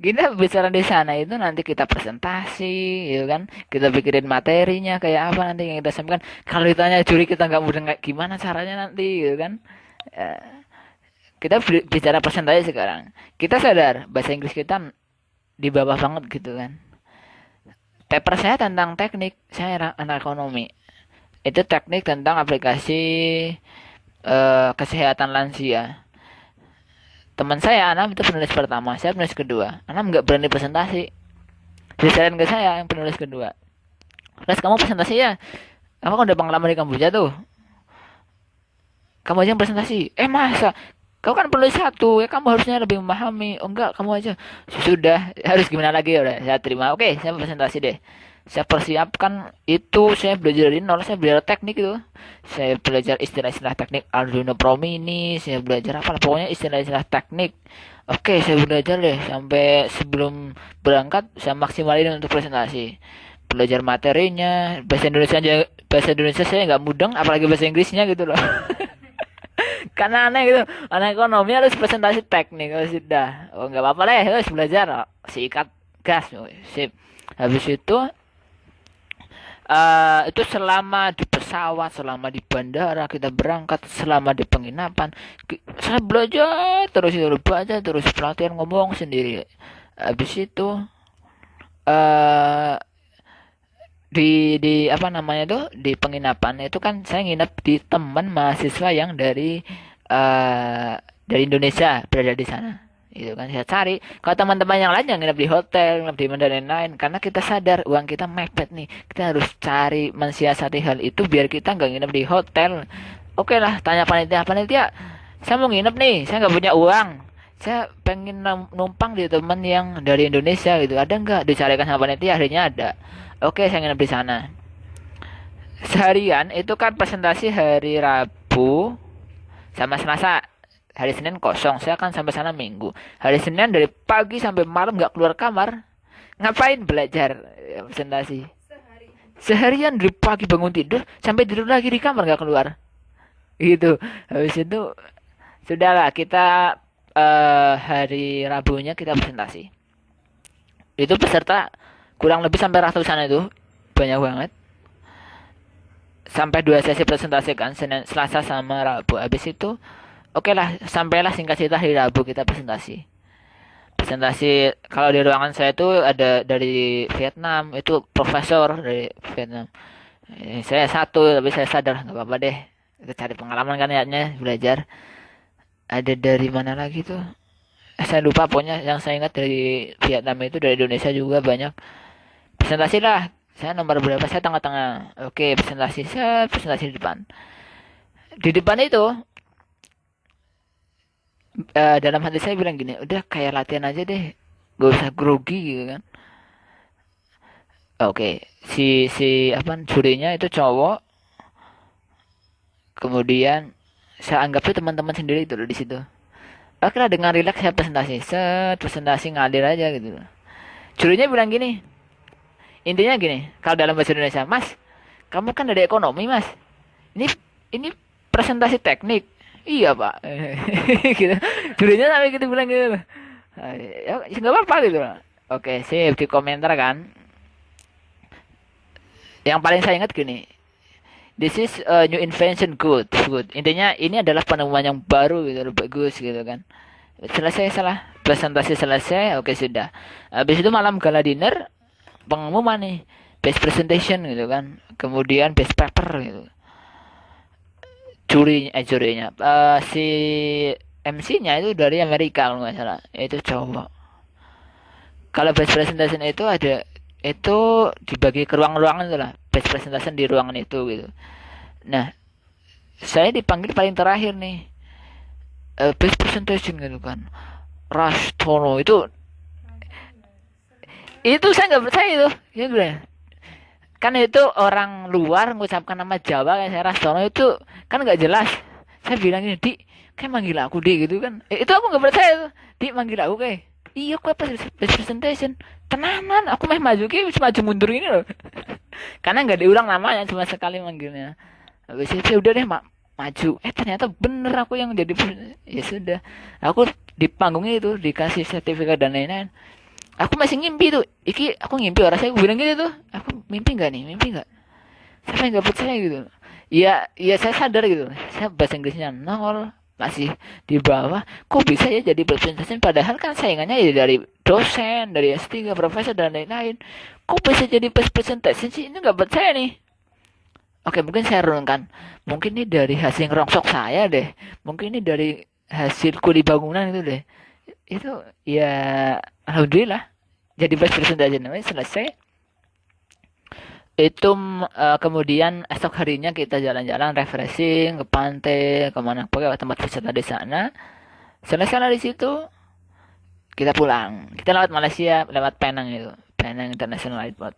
Speaker 1: Kita bicara di sana itu nanti kita presentasi, gitu kan? Kita pikirin materinya kayak apa nanti yang kita sampaikan. Kalau ditanya juri kita nggak mudah, nggak gimana caranya nanti, gitu kan? Eh, kita bicara presentasi sekarang. Kita sadar bahasa Inggris kita di bawah banget gitu kan. Paper saya tentang teknik, saya anak ekonomi. Itu teknik tentang aplikasi kesehatan lansia. Teman saya Anam itu penulis pertama, saya penulis kedua. Anam nggak berani presentasi. Berdasarkan ke saya yang penulis kedua. Terus kamu presentasi ya, kamu kan udah pengalaman di Kamboja tuh, kamu aja yang presentasi. Masa kau kan penulis satu, ya kamu harusnya lebih memahami. Oh enggak, kamu aja. Sudah, harus gimana lagi ya udah, saya terima. Oke, saya presentasi deh. Saya persiapkan itu, saya belajar dari nol, saya belajar teknik itu. Saya belajar istilah-istilah teknik Arduino Pro Mini, saya belajar apa, pokoknya istilah-istilah teknik. Oke, saya belajar deh sampai sebelum berangkat saya maksimalin untuk presentasi. Belajar materinya, bahasa Indonesia saya nggak mudeng, apalagi bahasa Inggrisnya gitu loh. Karena aneh gitu, anak ekonomi harus presentasi teknik, oh, sudah. Oh nggak apa-apa deh, harus belajar. Oh, sikat gas, oh, sip. Habis itu selama di pesawat, selama di bandara kita berangkat, selama di penginapan, saya belajar terus itu, belajar terus pelatihan ngomong sendiri. Habis itu eh di apa namanya tuh, di penginapan itu kan saya nginep di teman mahasiswa yang dari Indonesia berada di sana. Itu kan saya cari kalau teman-teman yang lain yang nginep di hotel, nginep di mana dan lain-lain, karena kita sadar uang kita mepet nih, kita harus cari mensiasati hal itu biar kita nggak nginep di hotel. Oke lah, tanya panitia, panitia saya mau nginep nih, saya nggak punya uang, saya pengen numpang di teman yang dari Indonesia gitu, ada nggak? Dicarikan sama panitia, akhirnya ada. Oke, saya nginep di sana seharian. Itu kan presentasi hari Rabu sama Selasa. Hari Senin kosong, saya kan sampai sana Minggu. Hari Senin dari pagi sampai malam nggak keluar kamar. Ngapain? Belajar presentasi. Seharian dari pagi bangun tidur sampai tidur lagi di kamar nggak keluar. Gitu. Habis itu sudahlah, kita hari Rabunya kita presentasi. Itu peserta kurang lebih sampai ratusan, itu banyak banget. Sampai 2 sesi presentasi kan, Senin, Selasa sama Rabu. Habis itu oke lah, sampailah singkat cerita hari Rabu kita presentasi. Presentasi kalau di ruangan saya itu ada dari Vietnam, itu profesor dari Vietnam. Saya satu, tapi saya sadar nggak apa-apa deh. Kita cari pengalaman kan niatnya belajar. Ada dari mana lagi tuh? Saya lupa, pokoknya yang saya ingat dari Vietnam itu, dari Indonesia juga banyak. Presentasi lah. Saya nomor berapa? Saya tengah-tengah. Oke, presentasi. Saya presentasi di depan. Di depan itu dalam hati saya bilang gini, udah kayak latihan aja deh, gak usah grogi gitu kan. Oke, si apa jurinya itu cowok, kemudian saya anggap itu teman-teman sendiri itu di situ. Oke lah, dengan rileks saya presentasi, presentasi ngalir aja gitu. Jurinya bilang gini, intinya gini, kalau dalam bahasa Indonesia, Mas, kamu kan dari ekonomi Mas, ini presentasi teknik. Iya Pak. Gitu. Jurinya sampai gitu bilang gitu. Ya nggak apa-apa gitu. Oke, sip, di komentar kan. Yang paling saya ingat gini, this is a new invention, good, good. Intinya ini adalah penemuan yang baru gitu, bagus gitu kan. Selesai, salah, presentasi selesai, oke sudah. Habis itu malam gala dinner, pengumuman nih, best presentation gitu kan. Kemudian best paper gitu. Jurinya, si MC-nya itu dari Amerika kalau nggak salah, itu cowok. Kalau best presentation itu ada, itu dibagi ke ruang-ruangan itu lah, best presentation di ruangan itu gitu. Nah, saya dipanggil paling terakhir nih, best presentation gitu kan. Rastono itu saya nggak percaya itu, ya gue kan itu orang luar mengucapkan nama Jawa kayak saya Rastono itu kan nggak jelas. Saya bilang ini, di kayak manggil aku di gitu kan. Itu aku nggak percaya tuh, di manggil aku kayak iya kok best presentation tenanan, aku mah maju ki maju mundur ini loh. Karena nggak diulang namanya, cuma sekali manggilnya. Habis itu udah deh maju, ternyata bener aku yang jadi. Ya sudah, aku di panggungnya itu dikasih sertifikat dan lain-lain. Aku masih ngimpi tuh, iki aku ngimpi, orang saya bilang gitu tuh, aku mimpi nggak nih, mimpi nggak, saya nggak percaya gitu. Ya saya sadar gitu, saya bahasa Inggrisnya nol, masih di bawah, kok bisa ya jadi presentasi, padahal kan saingannya ya dari dosen, dari S3, profesor dan lain-lain, kok bisa jadi presentasi sih, ini nggak percaya nih. Oke, mungkin saya renungkan, mungkin ini dari hasil ngerongsok saya deh, mungkin ini dari hasil kuli bangunan itu deh. Itu ya alhamdulillah jadi bahasa Sunda aja namanya selesai. Itu kemudian esok harinya kita jalan-jalan refreshing ke pantai kemana pokoknya tempat wisata di sana. Selesai di situ kita pulang. Kita lewat Malaysia, lewat Penang itu, Penang International Airport.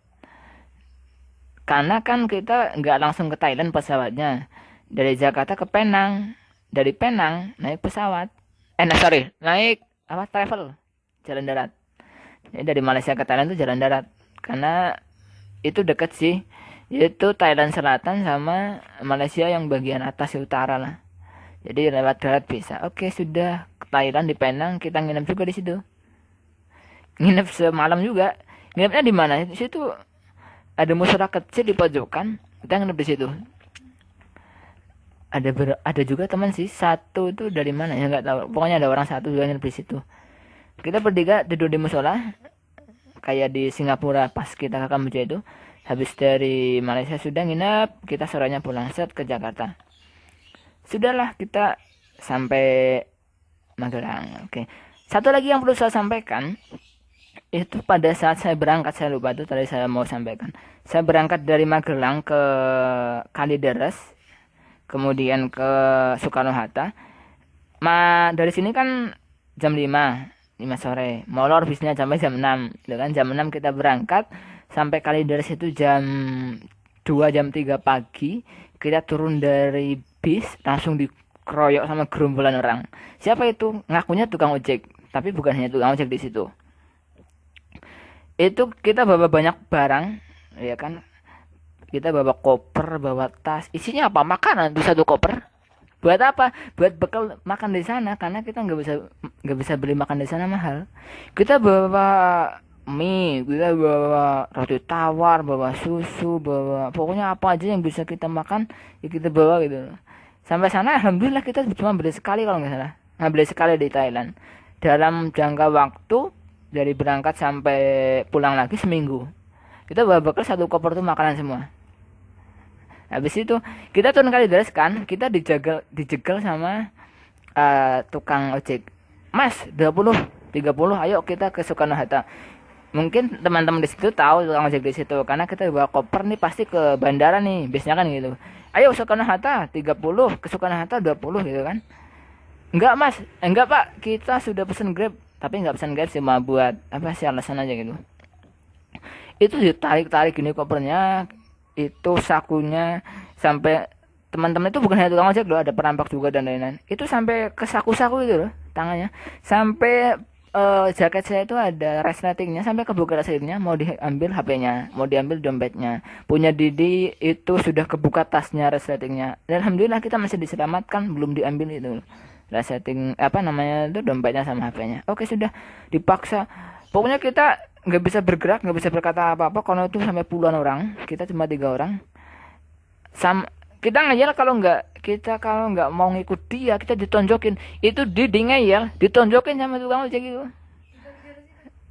Speaker 1: Karena kan kita nggak langsung ke Thailand pesawatnya, dari Jakarta ke Penang, dari Penang naik pesawat. Nah sorry, naik apa travel, jalan darat. Jadi dari Malaysia ke Thailand itu jalan darat. Karena itu deket sih, yaitu Thailand Selatan sama Malaysia yang bagian atas utara lah. Jadi lewat darat bisa. Oke sudah ke Thailand di Penang kita nginep juga di situ. Nginep semalam juga. Nginepnya di mana? Di situ ada musola kecil di pojokan. Kita nginep di situ. Ada juga teman sih satu tuh dari mana ya nggak tahu. Pokoknya ada orang satu juga nginep di situ. Kita bertiga tidur di musola kayak di Singapura pas kita ke Kamboja itu. Habis dari Malaysia sudah nginep, kita sorenya pulang set ke Jakarta. Sudahlah kita sampai Magelang. Oke. Satu lagi yang perlu saya sampaikan itu pada saat saya berangkat, saya lupa tuh tadi saya mau sampaikan. Saya berangkat dari Magelang ke Kalideres, kemudian ke Soekarno Hatta. Dari sini kan jam 5 sore. Molor bisnya sampai jam 6. Gitu kan jam 6 kita berangkat sampai Kalideres itu jam 2 jam 3 pagi. Kita turun dari bis langsung dikeroyok sama gerombolan orang. Siapa itu? Ngakunya tukang ojek, tapi bukan hanya tukang ojek di situ. Itu kita bawa banyak barang, ya kan? Kita bawa koper, bawa tas. Isinya apa? Makanan tuh satu koper. Buat apa? Buat bekal makan di sana karena kita nggak bisa beli makan di sana mahal. Kita bawa mie, kita bawa roti tawar, bawa susu, bawa pokoknya apa aja yang bisa kita makan ya kita bawa gitu. Sampai sana alhamdulillah kita cuma beli sekali kalau nggak salah. Nah, beli sekali di Thailand. Dalam jangka waktu dari berangkat sampai pulang lagi seminggu. Kita bawa bekal satu koper tuh makanan semua. Habis itu kita turun Kalideres kan, kita dijegal sama tukang ojek. Mas, 20, 30, ayo kita ke Soekarno Hatta. Mungkin teman-teman di situ tahu tukang ojek di situ karena kita bawa koper nih pasti ke bandara nih, biasanya kan gitu. Ayo Soekarno Hatta 30, ke Soekarno Hatta 20 gitu kan. Enggak Mas, enggak Pak, kita sudah pesen Grab. Tapi enggak pesen Grab cuma buat apa sih alasan aja gitu. Itu ditarik-tarik gini kopernya, itu sakunya sampai teman-teman itu bukan hanya tukang ojek loh, ada perampok juga dan lain-lain. Itu sampai ke saku-saku itu loh tangannya. Sampai jaket saya itu ada resletingnya sampai kebuka resletingnya, mau diambil HP-nya, mau diambil dompetnya. Punya Didi itu sudah kebuka tasnya resletingnya. Dan alhamdulillah kita masih diselamatkan, belum diambil itu resleting apa namanya itu dompetnya sama HP-nya. Oke sudah dipaksa. Pokoknya kita nggak bisa bergerak, nggak bisa berkata apa-apa karena itu sampai puluhan orang, kita cuma 3 orang. Kita ngeyel kalau nggak mau ngikut dia kita ditonjokin. Itu Didi ngeyel ditonjokin sama tukang ojek itu.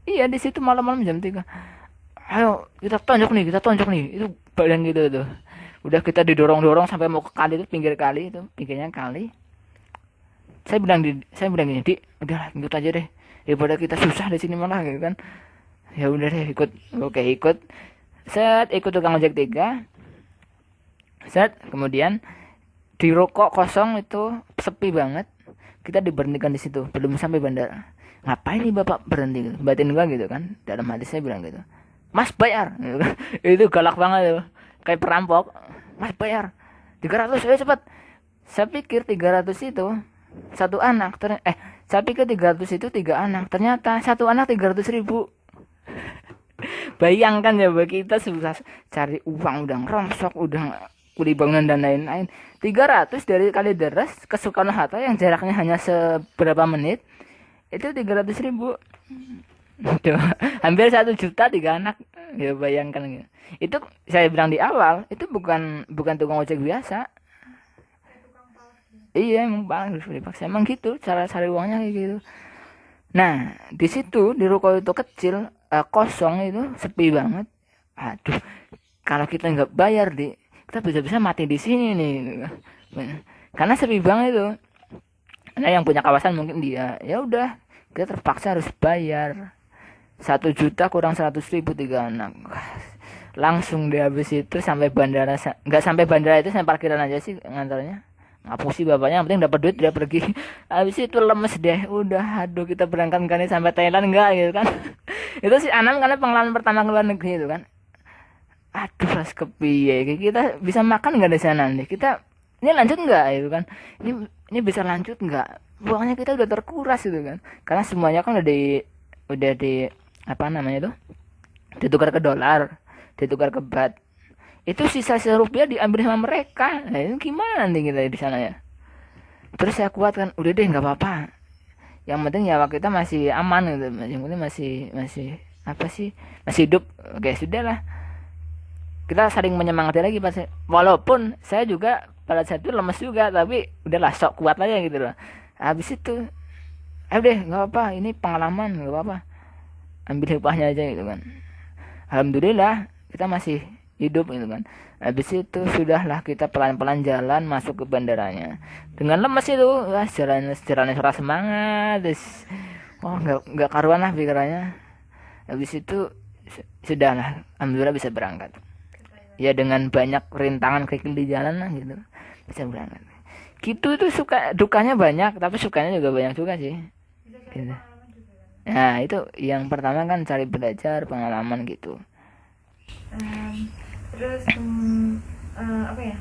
Speaker 1: Iya di situ malam-malam jam 3. Ayo kita tonjok nih itu badan gitu tuh. Udah kita didorong-dorong sampai mau ke kali itu, pinggir kali itu, pinggirnya kali. Saya bilang gini, Di, udah ikut aja deh daripada kita susah di sini malah gitu kan. Ya udah deh ikut. Oke ikut. Ikut tukang ojek 3. Kemudian di rokok kosong itu sepi banget. Kita diberhentikan di situ belum sampai bandara. Ngapain nih bapak berhenti gitu? Batin gua gitu kan. Dalam hati saya bilang gitu. Mas bayar gitu kan. Itu galak banget tuh. Kayak perampok. Mas bayar 300 ayo cepat. Saya pikir 300 itu satu anak. Saya pikir 300 itu 3 anak. Ternyata satu anak 300.000. Bayangkan ya kita susah cari uang udah ngerongsok udah kuli bangunan dan lain-lain. 300 dari Kalideres ke Soekarno Hatta yang jaraknya hanya seberapa menit itu 300.000. Hampir 1 juta 3 anak. Ya bayangkan gitu. Itu saya bilang di awal itu bukan tukang ojek biasa. Iya emang bagus dipaksa emang gitu cara cari uangnya kayak gitu. Nah di situ di ruko itu kecil kosong itu sepi banget. Aduh kalau kita nggak bayar kita bisa-bisa mati di sini nih karena sepi banget itu. Nah yang punya kawasan mungkin dia ya udah kita terpaksa harus bayar 1 juta kurang 100.000 3 anak. Langsung deh habis itu sampai bandara, nggak sampai bandara itu, sampai parkiran aja sih ngantarnya. Ngapusi bapaknya, yang penting dapat duit dia pergi. Habis itu lemes deh, udah aduh kita berangkat kan nih sampai Thailand enggak gitu kan. Itu sih Anam karena pengalaman pertama ke luar negeri itu kan. Aduh ras kepiye, kita bisa makan nggak di sana nih, kita ini lanjut nggak gitu kan, ini bisa lanjut nggak, pokoknya kita udah terkuras gitu kan, karena semuanya kan udah di apa namanya tuh, ditukar ke dolar, ditukar ke baht. Itu sisa-sisa rupiah diambil sama mereka. Nah itu gimana nih kita di sana ya. Terus saya kuat kan, udah deh nggak apa-apa, yang penting nyawa kita masih aman gitu, yang penting masih masih apa sih, masih hidup. Oke sudah lah, kita saling menyemangati lagi pas, walaupun saya juga pada saat itu lemes juga, tapi udahlah sok kuat aja gitu loh. Habis itu ayo deh nggak apa, ini pengalaman nggak apa-apa, ambil hikmahnya aja gitu kan. Alhamdulillah kita masih hidup gitu kan. Habis itu sudahlah kita pelan-pelan jalan masuk ke bandaranya. Dengan lemes itu, wah jalan suara semangat, terus oh nggak karuan lah pikirannya. Habis itu sudahlah, alhamdulillah bisa berangkat. Ya dengan banyak rintangan kerikil di jalan lah gitu, bisa berangkat. Gitu itu suka dukanya banyak, tapi sukanya juga banyak juga sih.
Speaker 2: Bisa cari
Speaker 1: Gitu.
Speaker 2: pengalaman juga kan.
Speaker 1: Nah itu yang pertama kan, cari belajar pengalaman gitu.
Speaker 2: Em, terus apa ya,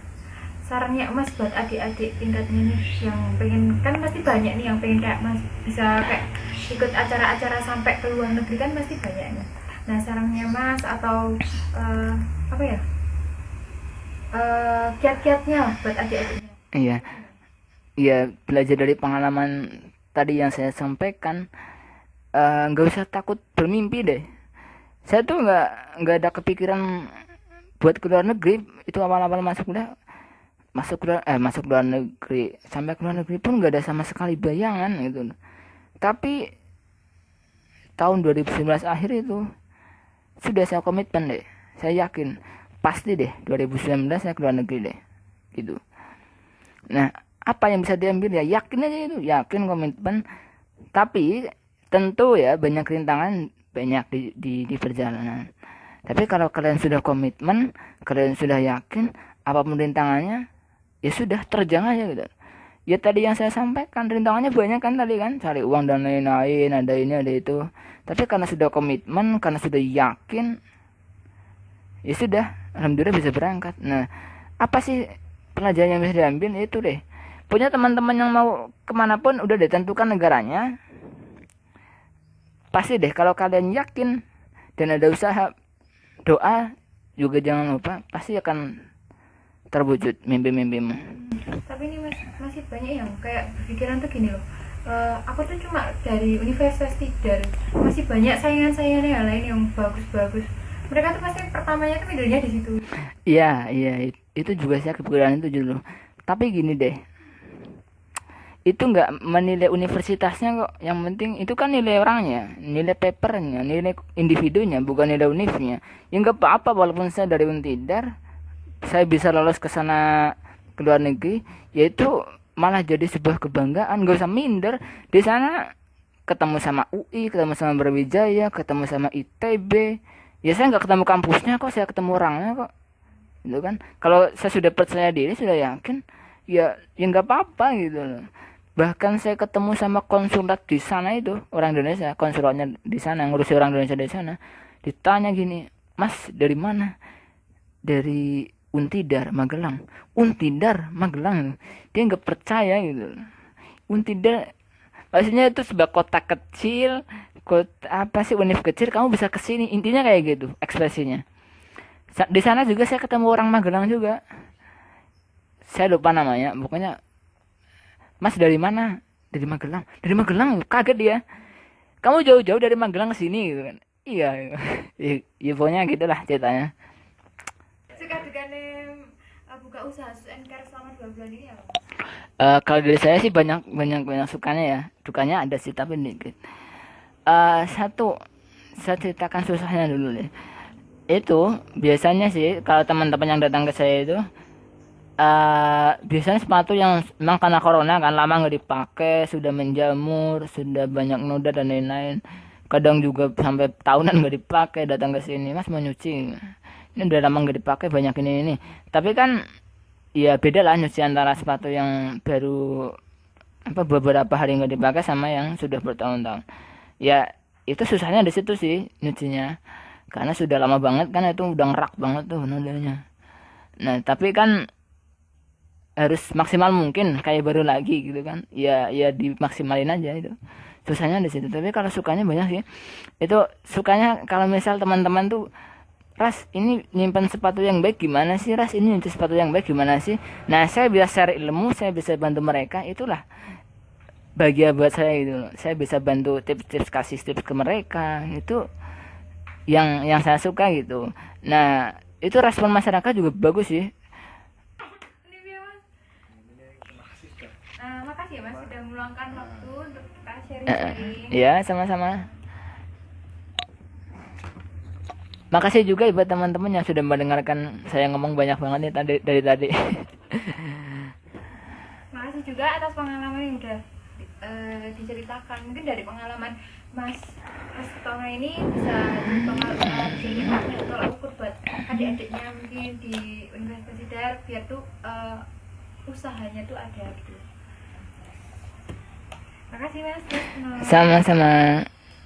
Speaker 2: sarannya Mas buat adik-adik tingkatnya nih yang pengen, kan pasti banyak nih yang pengen kayak Mas, bisa kayak ikut acara-acara sampai ke luar negeri kan pasti banyak nih. Nah sarannya Mas atau apa ya, kiat-kiatnya lah buat adik-adiknya.
Speaker 1: Iya, iya, belajar dari pengalaman tadi yang saya sampaikan. Nggak usah takut bermimpi deh. Saya tuh nggak ada kepikiran buat ke luar negeri. Itu awal-awal masuk udah masuk luar negeri, sampai ke luar negeri pun nggak ada sama sekali bayangan gitu. Tapi tahun 2019 akhir itu sudah saya komitmen deh. Saya yakin pasti deh 2019 saya ke luar negeri deh. Gitu. Nah, apa yang bisa diambil ya yakin aja itu, yakin, komitmen. Tapi tentu ya banyak rintangan, banyak di perjalanan. Tapi kalau kalian sudah komitmen, kalian sudah yakin, apapun rintangannya, ya sudah terjang aja gitu. Ya tadi yang saya sampaikan, rintangannya banyak kan tadi kan, cari uang dan lain-lain, ada ini ada itu. Tapi karena sudah komitmen, karena sudah yakin, ya sudah, alhamdulillah bisa berangkat. Nah, apa sih pelajaran yang bisa diambil itu deh. Punya teman-teman yang mau kemanapun udah ditentukan negaranya, pasti deh kalau kalian yakin dan ada usaha, doa juga jangan lupa, pasti akan terwujud mimpi-mimpimu.
Speaker 2: Tapi ini masih banyak yang kayak berpikiran tuh gini loh, aku tuh cuma dari universitas Tidar, masih banyak saingan-saingannya yang lain yang bagus-bagus, mereka tuh pasti pertamanya tuh midulnya di situ.
Speaker 1: Iya, iya, itu juga saya kepikiran itu dulu. Tapi gini deh, itu nggak menilai universitasnya kok. Yang penting itu kan nilai orangnya, nilai papernya, nilai individunya, bukan nilai univnya. Ya nggak apa-apa walaupun saya dari Untidar, saya bisa lolos ke sana, ke luar negeri, yaitu malah jadi sebuah kebanggaan. Gak usah minder di sana, ketemu sama UI, ketemu sama Brawijaya, ketemu sama ITB. Ya saya nggak ketemu kampusnya kok, saya ketemu orangnya kok. Gitu kan. Kalau saya sudah percaya diri, sudah yakin, ya nggak apa-apa gitu loh. Bahkan saya ketemu sama konsulat di sana itu, orang Indonesia, konsulatnya di sana, ngurusi orang Indonesia di sana. Ditanya gini, Mas dari mana? Dari Untidar, Magelang. Untidar, Magelang. Dia nggak percaya gitu. Untidar, maksudnya itu sebuah kota kecil, kota apa sih, univ kecil, kamu bisa kesini. Intinya kayak gitu ekspresinya. Di sana juga saya ketemu orang Magelang juga. Saya lupa namanya, pokoknya, Mas dari mana? Dari Magelang. Dari Magelang, kaget dia. Kamu jauh-jauh dari Magelang ke sini gitu kan? Iya. Ya, pokoknya gitulah ceritanya.
Speaker 2: Suka dukanya buka usaha skincare selama 2 bulan ini apa?
Speaker 1: Kalau dari saya sih banyak banyak banyak sukanya ya. Dukanya ada sih tapi dikit. Satu, saya ceritakan susahnya dulu deh. Itu biasanya sih kalau teman-teman yang datang ke saya itu, biasanya sepatu yang memang karena corona kan lama nggak dipakai, sudah menjamur, sudah banyak noda dan lain-lain. kadang juga sampai tahunan nggak dipakai, datang ke sini, Mas mau nyuci, ini udah lama nggak dipakai, banyak ini. Tapi kan ya beda lah nyuci antara sepatu yang baru apa beberapa hari nggak dipakai sama yang sudah bertahun-tahun. Ya itu susahnya di situ sih nyucinya, karena sudah lama banget kan, itu udah ngerak banget tuh nodanya. Nah tapi kan harus maksimal mungkin kayak baru lagi gitu kan, ya ya dimaksimalin aja itu. Susahnya di situ. Tapi kalau sukanya banyak sih. Itu sukanya kalau misal teman-teman tuh, Ras ini nyimpan sepatu yang baik gimana sih, Ras ini nyimpan sepatu yang baik gimana sih. Nah saya bisa share ilmu, saya bisa bantu mereka, itulah bahagia buat saya gitu loh. Saya bisa bantu tips-tips, kasih tips ke mereka, itu yang saya suka gitu. Nah itu respon masyarakat juga bagus sih.
Speaker 2: Ini dia Mas. Makasih ya Mas sudah meluangkan waktu untuk kita sharing-sharing.
Speaker 1: Ya sama-sama. Makasih juga buat teman-teman yang sudah mendengarkan saya ngomong banyak banget nih tadi dari tadi.
Speaker 2: Makasih juga atas pengalaman yang udah diceritakan. Mungkin dari pengalaman Mas Tono ini bisa jadi tolak ukur buat adik-adiknya mungkin di Universitas Sidar, biar tuh usahanya tuh ada gitu. Makasih Mas Tono.
Speaker 1: Sama-sama.